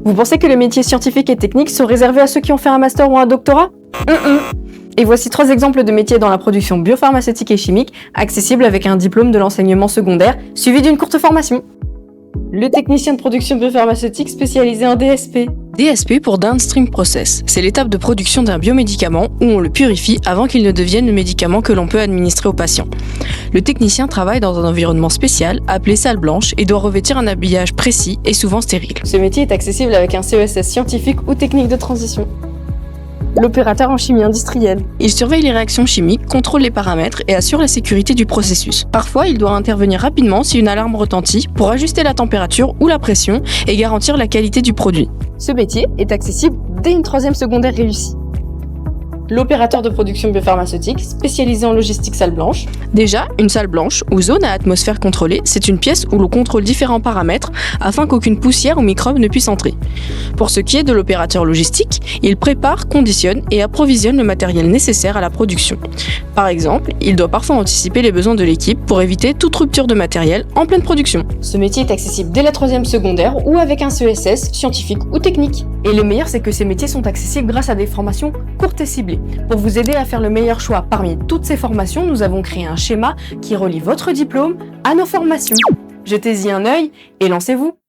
Vous pensez que les métiers scientifiques et techniques sont réservés à ceux qui ont fait un master ou un doctorat? Et voici 3 exemples de métiers dans la production biopharmaceutique et chimique, accessibles avec un diplôme de l'enseignement secondaire, suivi d'une courte formation. Le technicien de production biopharmaceutique spécialisé en DSP. DSP pour Downstream Process. C'est l'étape de production d'un biomédicament où on le purifie avant qu'il ne devienne le médicament que l'on peut administrer au patient. Le technicien travaille dans un environnement spécial, appelé salle blanche, et doit revêtir un habillage précis et souvent stérile. Ce métier est accessible avec un CESS scientifique ou technique de transition. L'opérateur en chimie industrielle. Il surveille les réactions chimiques, contrôle les paramètres et assure la sécurité du processus. Parfois, il doit intervenir rapidement si une alarme retentit pour ajuster la température ou la pression et garantir la qualité du produit. Ce métier est accessible dès une 3e secondaire réussie. L'opérateur de production biopharmaceutique spécialisé en logistique salle blanche. Déjà, une salle blanche ou zone à atmosphère contrôlée, c'est une pièce où l'on contrôle différents paramètres afin qu'aucune poussière ou microbe ne puisse entrer. Pour ce qui est de l'opérateur logistique, il prépare, conditionne et approvisionne le matériel nécessaire à la production. Par exemple, il doit parfois anticiper les besoins de l'équipe pour éviter toute rupture de matériel en pleine production. Ce métier est accessible dès la 3e secondaire ou avec un CESS scientifique ou technique. Et le meilleur, c'est que ces métiers sont accessibles grâce à des formations courtes et ciblées. Pour vous aider à faire le meilleur choix parmi toutes ces formations, nous avons créé un schéma qui relie votre diplôme à nos formations. Jetez-y un œil et lancez-vous!